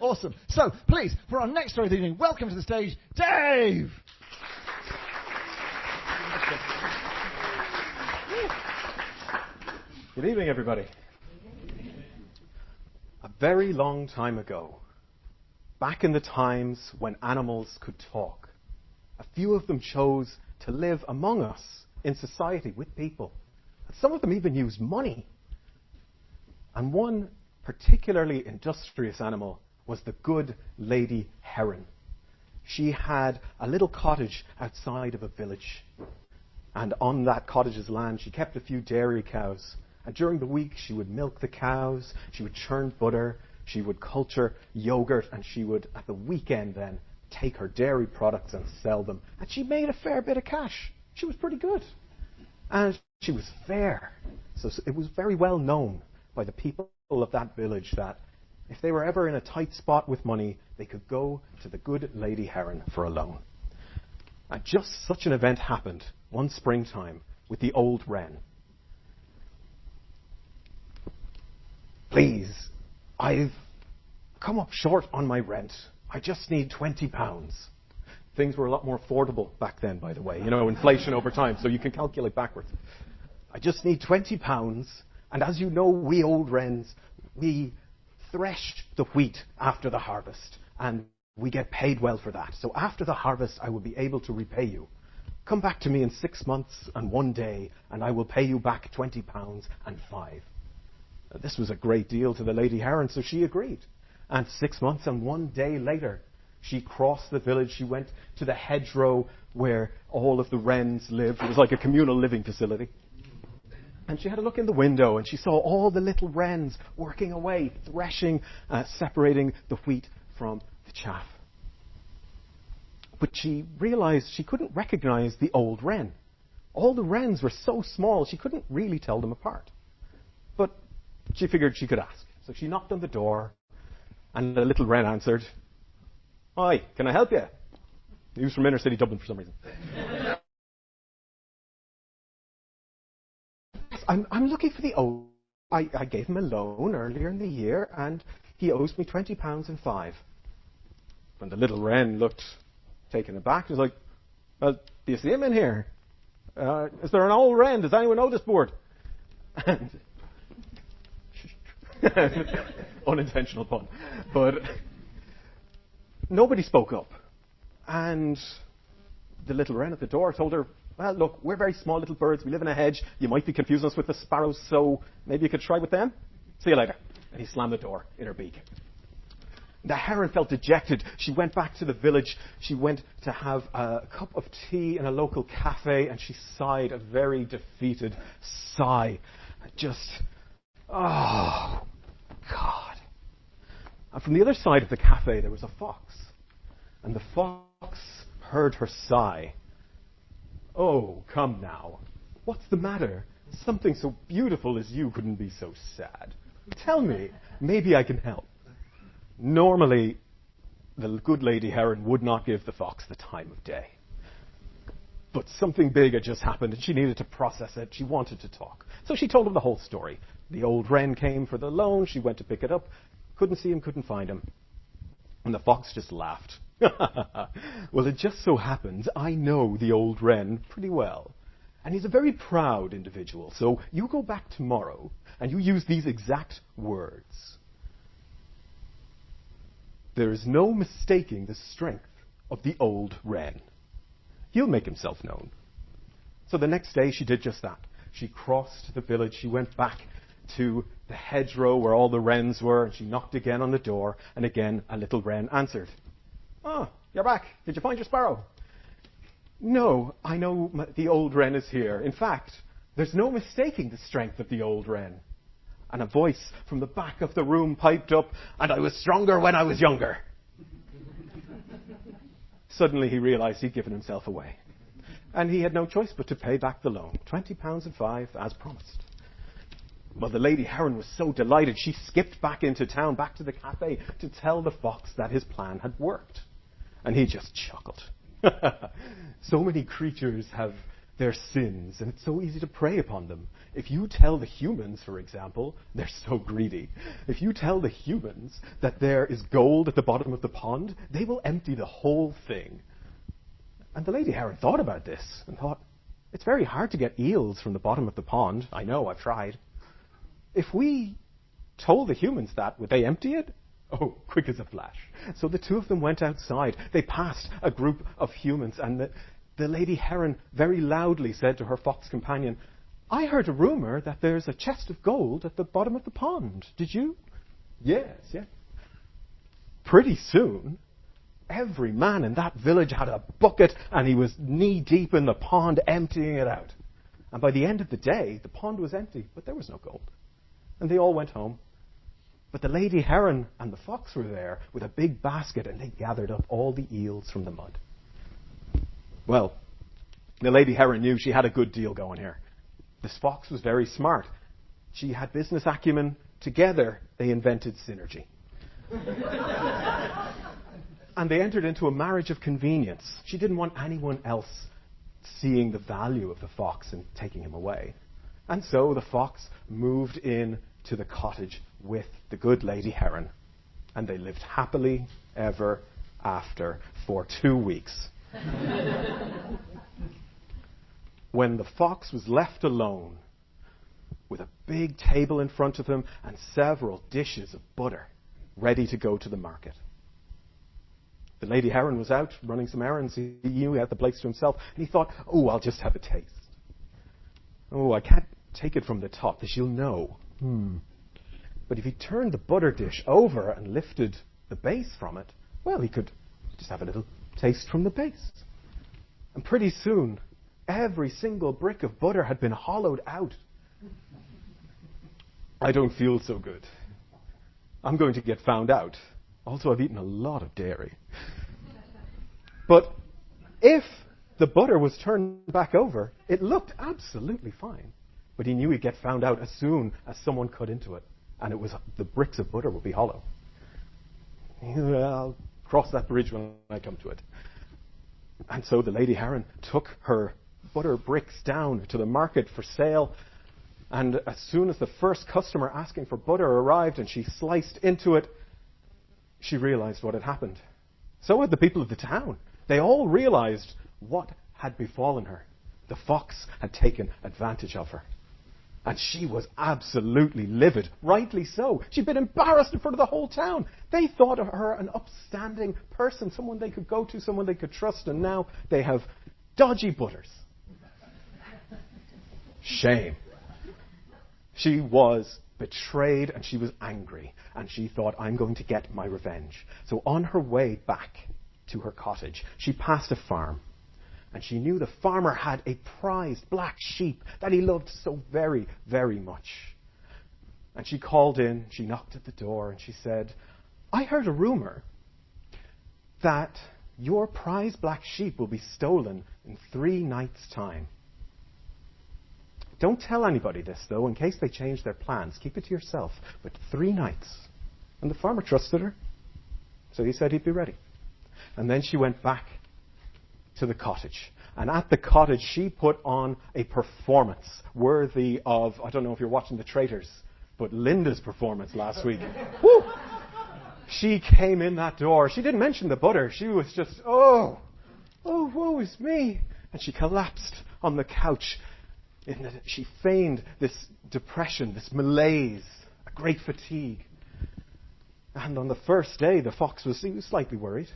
Awesome. So, please, for our next story of the evening, welcome to the stage, Dave! Good evening, everybody. A very long time ago, back in the times when animals could talk, a few of them chose to live among us in society with people. Some of them even used money. And one particularly industrious animal was the good lady heron. She had a little cottage outside of a village. And on that cottage's land, she kept a few dairy cows. And during the week, she would milk the cows, she would churn butter, she would culture yogurt, and she would, at the weekend then, take her dairy products and sell them. And she made a fair bit of cash. She was pretty good. And she was fair. So it was very well known by the people of that village that if they were ever in a tight spot with money, they could go to the good lady heron for a loan. And just such an event happened one springtime with the old wren. Please, I've come up short on my rent. I just need £20. Things were a lot more affordable back then, by the way. You know, inflation over time, so you can calculate backwards. I just need £20, and as you know, we old wrens, we thresh the wheat after the harvest, and we get paid well for that. So after the harvest, I will be able to repay you. Come back to me in 6 months and 1 day, and I will pay you back £20 and 5. This was a great deal to the lady heron, so she agreed. And 6 months and 1 day later, she crossed the village. She went to the hedgerow where all of the wrens lived. It was like a communal living facility. And she had a look in the window, and she saw all the little wrens working away, threshing, separating the wheat from the chaff. But she realized she couldn't recognize the old wren. All the wrens were so small, she couldn't really tell them apart. But she figured she could ask. So she knocked on the door, and the little wren answered, "Hi, can I help you?" He was from inner city Dublin for some reason. I'm looking for the old... I gave him a loan earlier in the year, and he owes me £20 and 5. When the little wren looked taken aback, he was like, "Well, do you see him in here? Is there an old wren? Does anyone know this board?" And unintentional pun. But nobody spoke up. And the little wren at the door told her, "Well, look, we're very small little birds. We live in a hedge. You might be confusing us with the sparrows, so maybe you could try with them. See you later." And he slammed the door in her beak. The heron felt dejected. She went back to the village. She went to have a cup of tea in a local cafe, and she sighed a very defeated sigh. Just, oh, God. And from the other side of the cafe, there was a fox. And the fox heard her sigh. "Oh, come now. What's the matter? Something so beautiful as you couldn't be so sad. Tell me, maybe I can help." Normally, the good lady heron would not give the fox the time of day. But something big had just happened, and she needed to process it. She wanted to talk. So she told him the whole story. The old wren came for the loan. She went to pick it up. Couldn't see him, couldn't find him. And the fox just laughed. "Well, it just so happens I know the old wren pretty well. And he's a very proud individual. So you go back tomorrow, and you use these exact words. There is no mistaking the strength of the old wren. He'll make himself known." So the next day she did just that. She crossed the village. She went back to the hedgerow where all the wrens were, and she knocked again on the door, and again a little wren answered. "Oh, you're back. Did you find your sparrow?" "No, I know the old wren is here. In fact, there's no mistaking the strength of the old wren." And a voice from the back of the room piped up, "And I was stronger when I was younger." Suddenly he realized he'd given himself away. And he had no choice but to pay back the loan, £20 and 5, as promised. Well, the lady heron was so delighted, she skipped back into town, back to the cafe, to tell the fox that his plan had worked. And he just chuckled. So many creatures have their sins, and it's so easy to prey upon them. If you tell the humans, for example, they're so greedy. If you tell the humans that there is gold at the bottom of the pond, they will empty the whole thing. And the Lady Heron thought about this and thought, it's very hard to get eels from the bottom of the pond. I know, I've tried. If we told the humans that, would they empty it? Oh, quick as a flash. So the two of them went outside. They passed a group of humans, and the Lady Heron very loudly said to her fox companion, I heard a rumour that there's a chest of gold at the bottom of the pond. Did you? Yes. Pretty soon, every man in that village had a bucket, and he was knee-deep in the pond emptying it out. And by the end of the day, the pond was empty, but there was no gold. And they all went home. But the Lady Heron and the fox were there with a big basket, and they gathered up all the eels from the mud. Well, the Lady Heron knew she had a good deal going here. This fox was very smart. She had business acumen. Together, they invented synergy. And they entered into a marriage of convenience. She didn't want anyone else seeing the value of the fox and taking him away. And so the fox moved in to the cottage with the good Lady Heron. And they lived happily ever after for 2 weeks. When the fox was left alone with a big table in front of him and several dishes of butter ready to go to the market. The Lady Heron was out running some errands. He knew he had the place to himself, and he thought, oh, I'll just have a taste. Oh, I can't take it from the top, she'll know. But if he turned the butter dish over and lifted the base from it, well, he could just have a little taste from the base. And pretty soon, every single brick of butter had been hollowed out. I don't feel so good. I'm going to get found out. Also, I've eaten a lot of dairy. But if the butter was turned back over, it looked absolutely fine. But he knew he'd get found out as soon as someone cut into it. And it was the bricks of butter would be hollow. I'll cross that bridge when I come to it. And so the Lady Heron took her butter bricks down to the market for sale. And as soon as the first customer asking for butter arrived and she sliced into it, she realized what had happened. So had the people of the town. They all realized what had befallen her. The fox had taken advantage of her. And she was absolutely livid, rightly so. She'd been embarrassed in front of the whole town. They thought of her an upstanding person, someone they could go to, someone they could trust, and now they have dodgy butters. Shame. She was betrayed and she was angry, and she thought, I'm going to get my revenge. So on her way back to her cottage, she passed a farm. And she knew the farmer had a prized black sheep that he loved so very, very much. And she called in, she knocked at the door, and she said, I heard a rumor that your prized black sheep will be stolen in 3 nights' time. Don't tell anybody this, though, in case they change their plans. Keep it to yourself. But 3 nights. And the farmer trusted her. So he said he'd be ready. And then she went back to the cottage. And at the cottage, she put on a performance worthy of, I don't know if you're watching The Traitors, but Linda's performance last week. Woo! She came in that door. She didn't mention the butter. She was just, oh, woe is me. And she collapsed on the couch. She feigned this depression, this malaise, a great fatigue. And on the first day, the fox was slightly worried.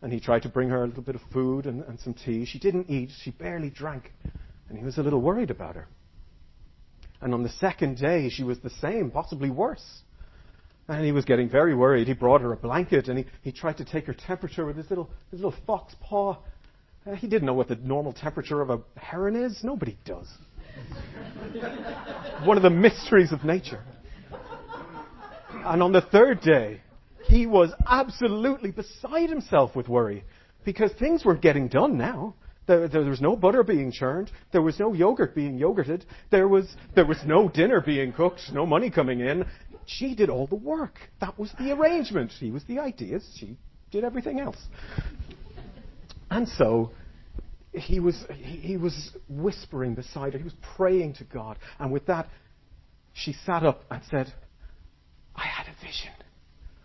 And he tried to bring her a little bit of food and some tea. She didn't eat. She barely drank. And he was a little worried about her. And on the second day, she was the same, possibly worse. And he was getting very worried. He brought her a blanket, and he tried to take her temperature with his little fox paw. He didn't know what the normal temperature of a heron is. Nobody does. One of the mysteries of nature. And on the third day, he was absolutely beside himself with worry, because things were getting done now. There was no butter being churned. There was no yogurt being yogurted. There was no dinner being cooked, no money coming in. She did all the work. That was the arrangement. He was the ideas. She did everything else. And so he was whispering beside her. He was praying to God. And with that, she sat up and said, I had a vision.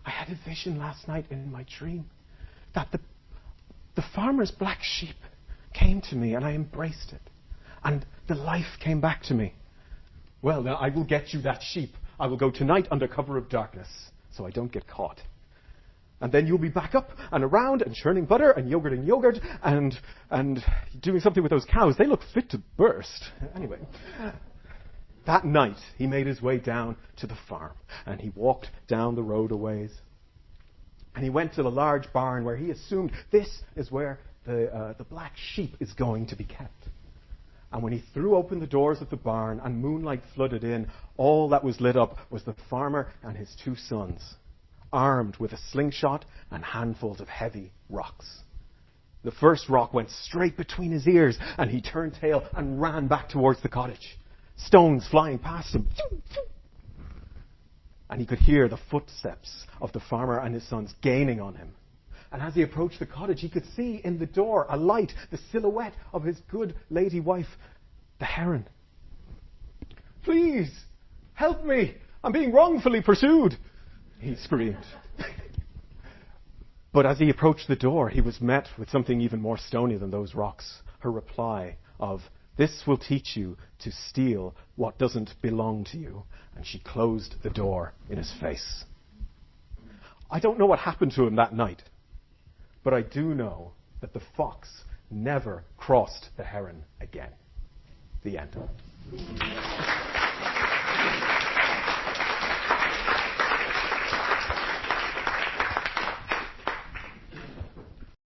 I had a vision last night in my dream that the farmer's black sheep came to me and I embraced it. And the life came back to me. Well, now I will get you that sheep. I will go tonight under cover of darkness so I don't get caught. And then you'll be back up and around and churning butter and yogurt and doing something with those cows. They look fit to burst. Anyway, that night he made his way down to the farm and he walked down the road a ways. And he went to the large barn where he assumed this is where the black sheep is going to be kept. And when he threw open the doors of the barn and moonlight flooded in, all that was lit up was the farmer and his 2 sons, armed with a slingshot and handfuls of heavy rocks. The first rock went straight between his ears, and he turned tail and ran back towards the cottage, stones flying past him. And he could hear the footsteps of the farmer and his sons gaining on him. And as he approached the cottage, he could see in the door a light, the silhouette of his good lady wife, the heron. Please, help me! I'm being wrongfully pursued! He screamed. But as he approached the door, he was met with something even more stony than those rocks. Her reply of, "This will teach you to steal what doesn't belong to you." And she closed the door in his face. I don't know what happened to him that night, but I do know that the fox never crossed the heron again. The end.